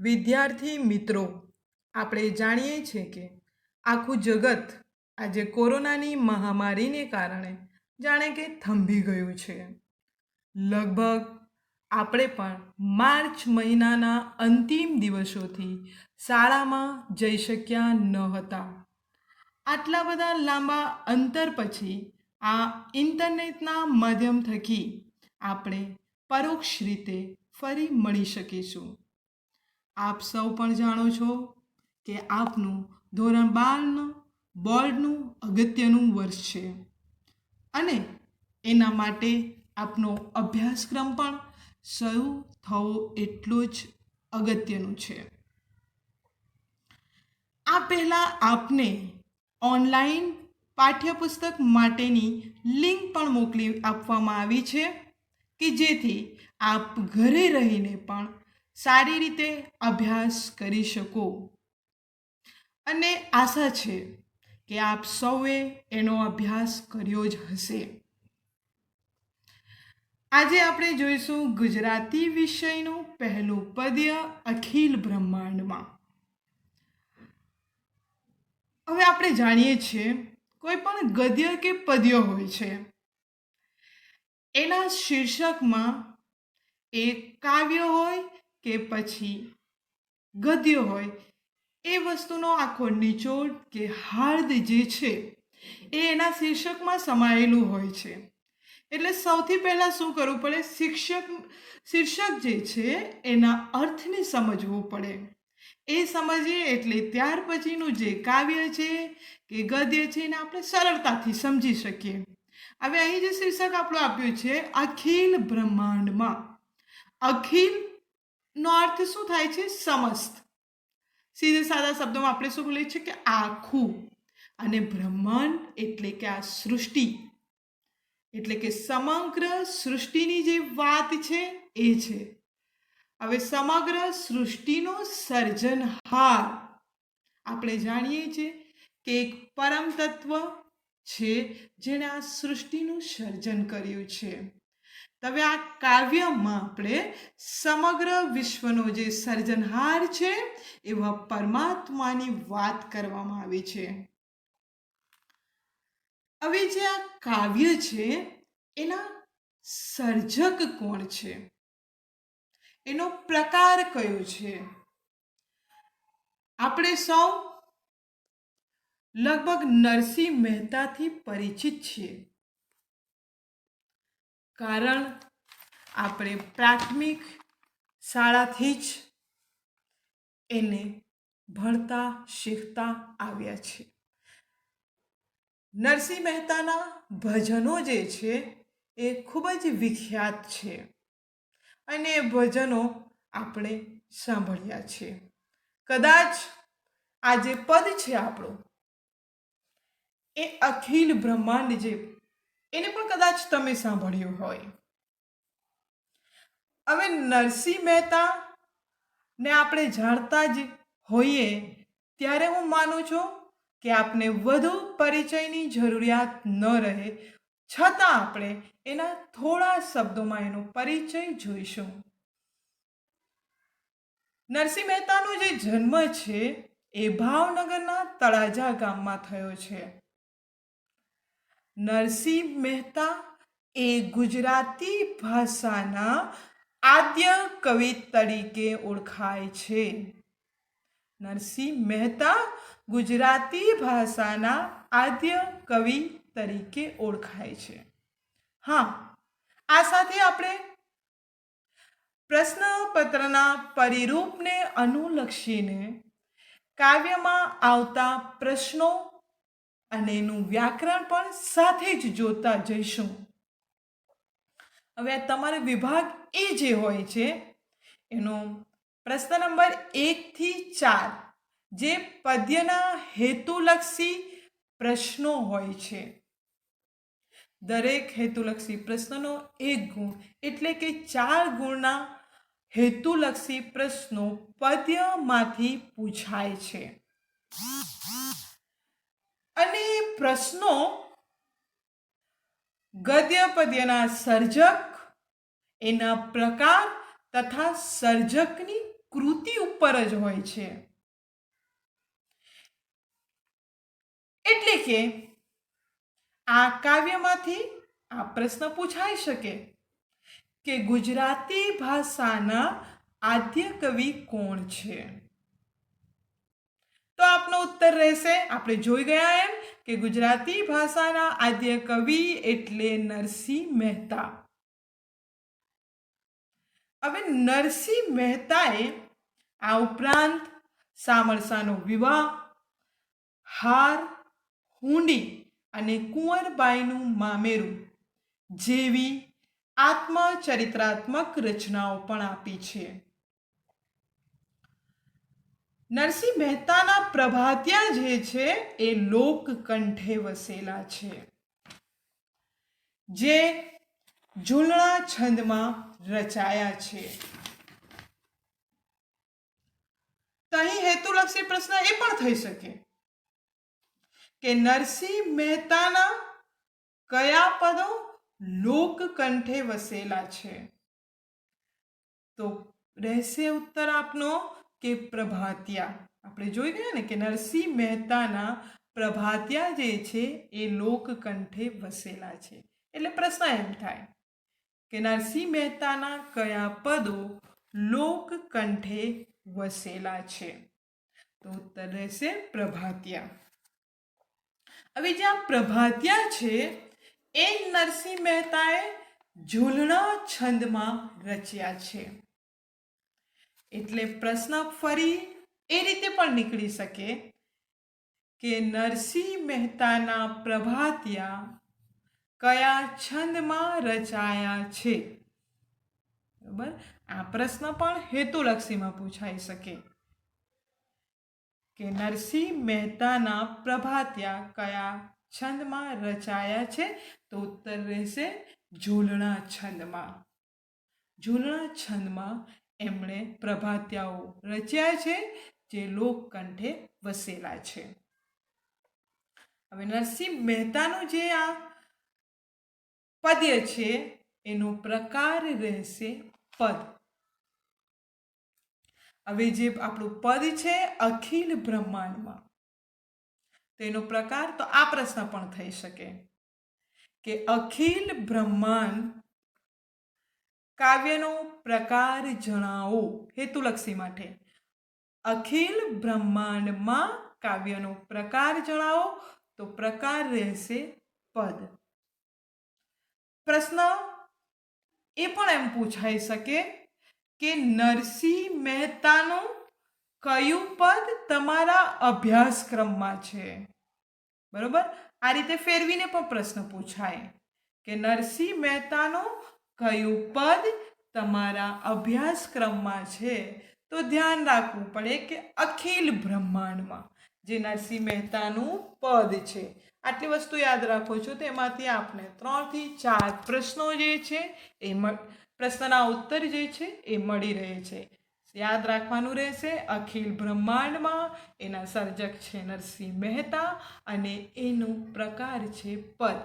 વિદ્યાર્થી મિત્રો, આપણે જાણીએ છીએ કે આખું જગત આજે કોરોનાની મહામારીને કારણે જાણે કે થંભી ગયું છે. લગભગ આપણે પણ માર્ચ મહિનાના અંતિમ દિવસોથી શાળામાં જઈ શક્યા ન હતા. આટલા બધા લાંબા અંતર પછી આ ઇન્ટરનેટના માધ્યમ થકી આપણે પરોક્ષ રીતે ફરી મળી શકીશું. આપ સૌ પણ જાણો છો કે આપનું ધોરણ 12 બોર્ડનું અગત્યનું વર્ષ છે અને એના માટે આપનો અભ્યાસક્રમ પણ શરૂ થવો એટલું જ અગત્યનું છે. આ પહેલાં આપને ઓનલાઈન પાઠ્યપુસ્તક માટેની લિંક પણ મોકલી આપવામાં આવી છે કે જેથી આપ ઘરે રહીને પણ સારી રીતે અભ્યાસ કરી શકો અને આશા છે કે આપ સૌએ એનો અભ્યાસ કર્યો જ હશે. આજે આપણે જોઈશું ગુજરાતી વિષયનું પહેલું પદ્ય અખિલ બ્રહ્માંડમાં. હવે આપણે જાણીએ છીએ કોઈ પણ ગદ્ય કે પદ્ય હોય છે એના શીર્ષકમાં એક કાવ્ય હોય કે પછી ગદ્ય હોય, એ વસ્તુનો આખો નિચોડ કે હાર્દ જે છે એ એના શીર્ષકમાં સમાયેલું હોય છે. એટલે સૌથી પહેલાં શું કરવું પડે? શીર્ષક જે છે એના અર્થને સમજવું પડે. એ સમજીએ એટલે ત્યાર પછીનું જે કાવ્ય છે કે ગદ્ય છે એને આપણે સરળતાથી સમજી શકીએ. હવે અહીં જે શીર્ષક આપણું આપ્યું છે અખિલ બ્રહ્માંડમાં. અખિલનો અર્થ શું થાય છે? સમસ્ત. સીધે સાદા શબ્દોમાં આપણે શું બોલીએ છીએ કે આખું. અને બ્રહ્માંડ એટલે કે આ સૃષ્ટિ, એટલે કે સમગ્ર સૃષ્ટિની જે વાત છે એ છે. હવે સમગ્ર સૃષ્ટિનો સર્જનહાર આપણે જાણીએ છીએ કે એક પરમ તત્વ છે જેણે આ સૃષ્ટિનું સર્જન કર્યું છે. હવે આ કાવ્યમાં આપણે સમગ્ર વિશ્વનો જે સર્જનહાર છે એવા પરમાત્માની વાત કરવામાં આવી છે. હવે જે આ કાવ્ય છે એના સર્જક કોણ છે, એનો પ્રકાર કયો છે? આપણે સૌ લગભગ નરસિંહ મહેતાથી પરિચિત છીએ, કારણ આપણે પ્રાથમિક શાળાથી જ એને ભણતા શીખતા આવ્યા છીએ. નરસિંહ મહેતાના ભજનો જે છે એ ખૂબ જ વિખ્યાત છે અને એ ભજનો આપણે સાંભળ્યા છે. કદાચ આ જે પદ છે આપણું એ અખિલ બ્રહ્માંડ જે, એને પણ કદાચ તમે સાંભળ્યું હોય. હવે નરસિંહ મહેતા ને આપણે જાણતા જ હોઈએ ત્યારે હું માનું છું કે આપને વધુ પરિચયની જરૂરિયાત ન રહે, છતાં આપણે એના થોડા શબ્દોમાં એનો પરિચય જોઈશું. નરસિંહ મહેતાનો જે જન્મ છે એ ભાવનગરના તળાજા ગામમાં થયો છે. નરસિંહ મહેતા એ ગુજરાતી ભાષાના આદ્ય કવિ તરીકે ઓળખાય છે. નરસિંહ મહેતા ગુજરાતી ભાષાના આદ્ય કવિ તરીકે ઓળખાય છે. હા, આ સાથે આપણે પ્રશ્નપત્રના પરિરૂપને અનુલક્ષીને કાવ્યમાં આવતા પ્રશ્નો અને એનું વ્યાકરણ પણ સાથે જ જોતા જઈશું. હવે તમારો વિભાગ એ જે હોય છે એનો પ્રશ્ન નંબર 1 થી 4 જે પદ્યના હેતુલક્ષી પ્રશ્નો હોય છે. દરેક હેતુલક્ષી પ્રશ્નનો 1 ગુણ, એટલે કે 4 ગુણના હેતુલક્ષી પ્રશ્નો પદ્યમાંથી પૂછાય છે. અને પ્રશ્નો ગદ્ય પદ્યના સર્જક, એના પ્રકાર તથા સર્જકની કૃતિ ઉપર જ હોય છે. એટલે કે આ કાવ્યમાંથી આ પ્રશ્ન પૂછાઈ શકે કે ગુજરાતી ભાષાના આદ્ય કવિ કોણ છે? તો આપનો ઉત્તર રહેશે, આપણે જોઈ ગયા એમ કે ગુજરાતી ભાષાના આદ્ય કવિ એટલે નરસિંહ મહેતા. હવે નરસિંહ મહેતાએ આ ઉપરાંત સામરસાનો વિવાહ, હાર, હુંડી અને કુંવરબાઈનું મામેરું જેવી આત્મચરિત્રાત્મક રચનાઓ પણ આપી છે. નરસિંહ મહેતાના પ્રભાતિયા જે છે એ લોકકંઠે વસેલા છે, જે ઝૂલણા છંદમાં રચાયા છે. તો અહીં હેતુલક્ષી પ્રશ્ન એ પણ થઈ શકે કે નરસિંહ મહેતાના કયા પદો લોકકંઠે વસેલા છે? તો રહેશે ઉત્તર આપનો કે પ્રભાતિયા. આપણે જોઈ ગયા ને કે નરસિંહ મહેતાના પ્રભાતિયા જે છે એ લોકકંઠે વસેલા છે. એટલે પ્રશ્ન એમ થાય કે નરસિંહ મહેતાના કયા પદો લોકકંઠે વસેલા છે? તો ઉત્તર રહેશે પ્રભાતિયા. હવે જે આ પ્રભાતિયા છે એ નરસિંહ મહેતાએ ઝૂલણા છંદમાં રચ્યા છે. એટલે પ્રશ્ન ફરી એ રીતે પણ નીકળી શકે કે નરસિંહ મહેતાના પ્રભાતિયા કયા છંદમાં રચાયા છે? બરાબર, આ પ્રશ્ન પણ હેતુલક્ષીમાં પૂછાઈ શકે કે નરસિંહ મહેતાના પ્રભાતિયા કયા છંદમાં રચાયા છે? તો ઉત્તર રહેશે ઝૂલણા છંદમાં. ઝૂલણા છંદમાં એમણે પ્રભાતિયાઓ રચ્યા છે જે લોકકંઠે વસેલા છે. હવે નરસિંહ મહેતાનું જે આ પદ્ય છે એનો પ્રકાર રહેશે પદ. હવે જે આપણું પદ છે અખિલ બ્રહ્માંડમાં, તેનો પ્રકાર, તો આ પ્રશ્ન પણ થઈ શકે કે અખિલ બ્રહ્માંડ કાવ્યનો પ્રકાર જણાવો. હેતુલક્ષી માટે અખિલ બ્રહ્માંડમાં કાવ્યનો પ્રકાર જણાવો, તો પ્રકાર રહેશે પદ. પ્રશ્ન એ પણ એમ પૂછાઈ શકે કે નરસિંહ મહેતાનું કયું પદ તમારા અભ્યાસક્રમમાં છે? બરોબર, આ રીતે ફેરવીને પણ પ્રશ્ન પૂછાય કે નરસિંહ મહેતાનું કયું પદ તમારા અભ્યાસક્રમમાં છે? તો ધ્યાન રાખવું પડે કે અખિલ બ્રહ્માંડમાં જે નરસિંહ મહેતાનું પદ છે. આટલી વસ્તુ યાદ રાખો છો તો એમાંથી આપણે 3 થી 4 પ્રશ્નો જે છે એ પ્રશ્નના ઉત્તર જે છે એ મળી રહે છે. યાદ રાખવાનું રહેશે અખિલ બ્રહ્માંડમાં એના સર્જક છે નરસિંહ મહેતા અને એનો પ્રકાર છે પદ.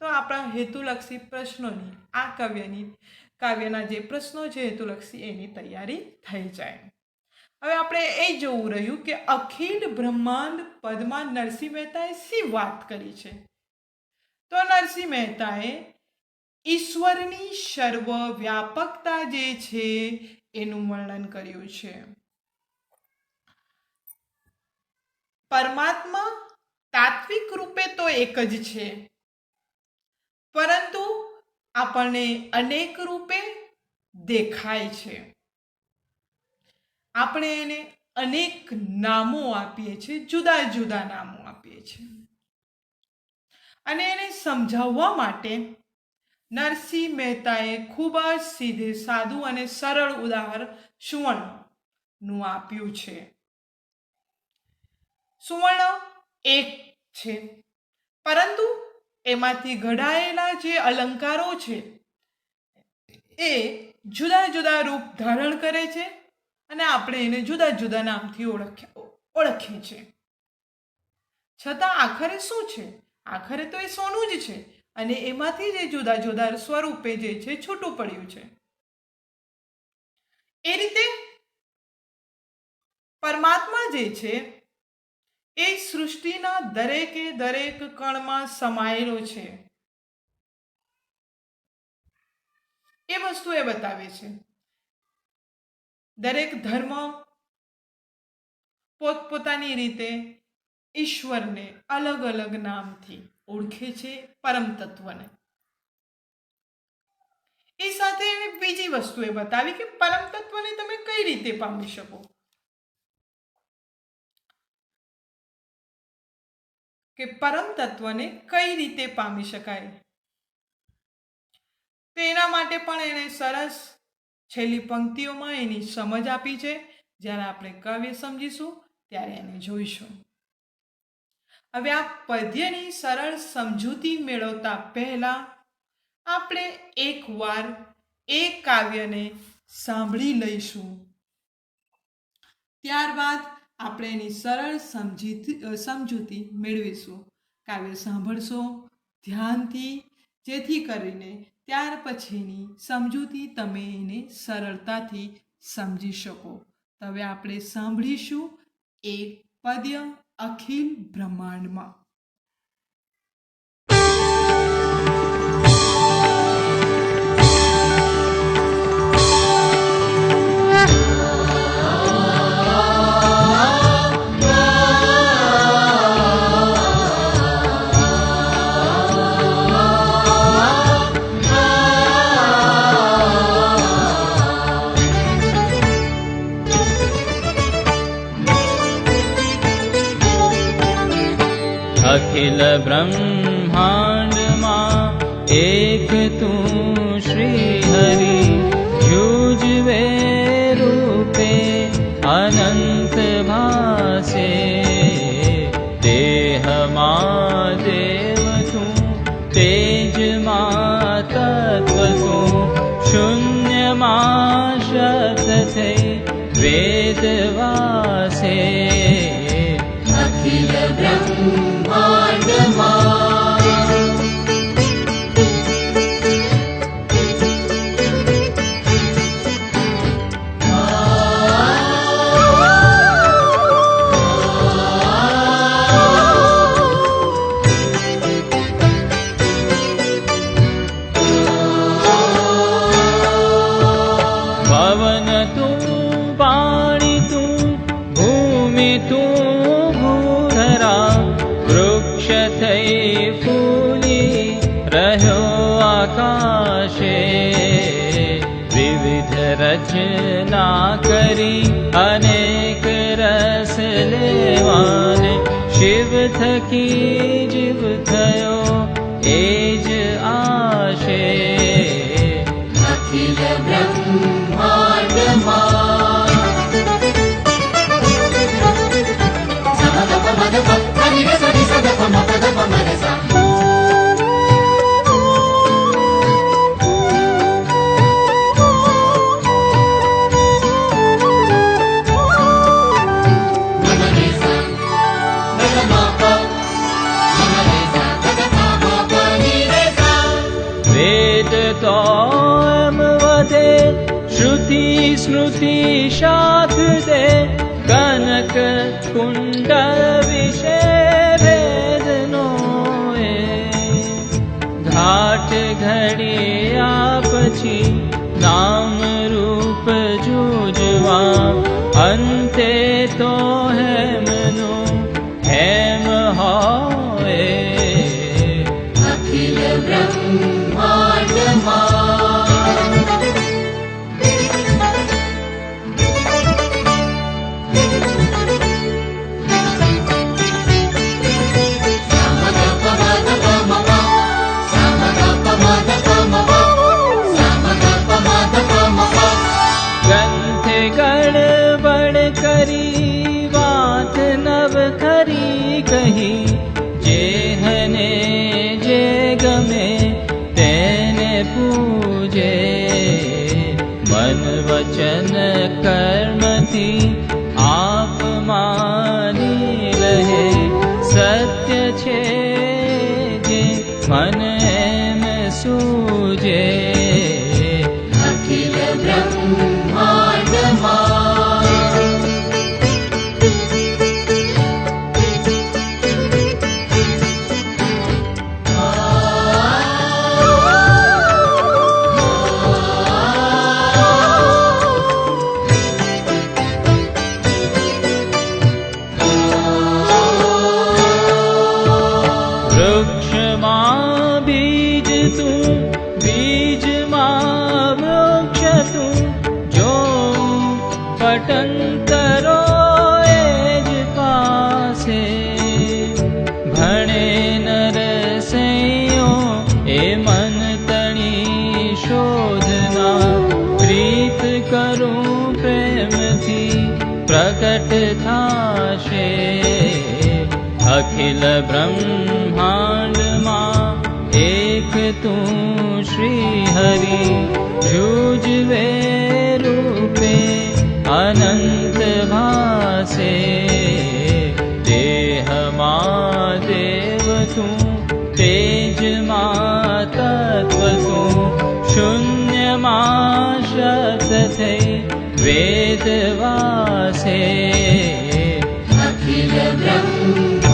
તો આપણા હેતુલક્ષી પ્રશ્નોની આ કાવ્યના જે પ્રશ્નો છે હેતુલક્ષી એની તૈયારી થઈ જાય. હવે આપણે એ જોવું રહ્યું કે અખિલ બ્રહ્માંડ પદમાં નરસિંહ મહેતાએ શી વાત કરી છે? તો નરસિંહ મહેતાએ ઈશ્વરની સર્વવ્યાપકતા જે છે એનું વર્ણન કર્યું છે. પરમાત્મા તાત્વિક રૂપે તો એક જ છે, પરંતુ આપણને અનેક રૂપે દેખાય છે. આપણે એને અનેક નામો આપીએ છીએ, જુદા જુદા નામો આપીએ છીએ. અને એને સમજાવવા માટે નરસિંહ મહેતાએ ખૂબ જ સીધે સાદું અને સરળ ઉદાહરણ સુવર્ણનું આપ્યું છે. સુવર્ણ એક છે, પરંતુ એમાંથી ઘડાયેલા જે અલંકારો છે એ જુદા જુદા રૂપ ધારણ કરે છે અને આપણે એને જુદા જુદા નામથી ઓળખીએ છીએ. છતાં આખરે શું છે? આખરે તો એ સોનું જ છે અને એમાંથી જે જુદા જુદા સ્વરૂપે જે છે છૂટું પડ્યું છે. એ રીતે પરમાત્મા જે છે એ સૃષ્ટિના દરેકે દરેક કણમાં સમાયેલો છે. એ વસ્તુ એ બતાવે છે. દરેક ધર્મ પોતપોતાની રીતે ઈશ્વરને અલગ અલગ નામથી ઓળખે છે, પરમ તત્વને. એ સાથે એને બીજી વસ્તુ એ બતાવી કે પરમ તત્વને તમે કઈ રીતે પામી શકો. કે પરમ તત્વને કઈ રીતે પામી શકાય. તો એના માટે પણ એને સરસ છેલ્લી પંક્તિઓમાં એની સમજ આપી છે. જ્યારે આપણે કાવ્ય સમજીશું ત્યારે એને જોઈશું. હવે આ પદ્યની સરળ સમજૂતી મેળવતા પહેલા આપણે એકવાર એ કાવ્યને સાંભળી લઈશું. ત્યારબાદ આપણે એની સરળ સમજૂતી મેળવીશું. કાવ્ય સાંભળશો ધ્યાનથી, જેથી કરીને ત્યાર પછીની સમજૂતી તમે એને સરળતાથી સમજી શકો. તો હવે આપણે સાંભળીશું એક પદ્ય અખિલ બ્રહ્માંડમાં. अखिल ब्रह्मांड में एक तू श्री हरि जूझवे रूपे अनंत भासे देह मा देव तू तेज मा तत्व तू शून्य मा शब्द थे वेद वासे अखिल ब्रह्मांड पवन तू पाणी तू भूमि तू वृक्ष थई फूली रह्यो आकाशे विविध रचना करी अनेक रस लेवाने शिव थकी जीव थयो एज आशे अखिल ब्रह्मांड वेद तो एम वधे श्रुति स्मृति शाख दे कनक कुंडल विषे वेद नो घाट घड़िया पछी नाम रूप जूझवा अंते तो हेम नो हेम होए अखिल ब्रह्मांड ग्रंथ गड़बड़ करी बात नव खरी कही जेहने जे गमे तेने पूजे मन वचन कर्मति आप मानी रहे सत्य छे जे मन एम सूजे अखिल ब्रह्मांड करो एज पासे। भणे नर सैयो ए मन तणी शोधना। प्रीत करूं प्रेम थी प्रकट थाशे। अखिल ब्रह्मांड मां एक तू श्री हरि। जूझवे रूपे अनंत भासे। देह मां देव तू तेज मां तत्व तू। शून्य मां शब्द थे वेद वासे। अखिल ब्रह्म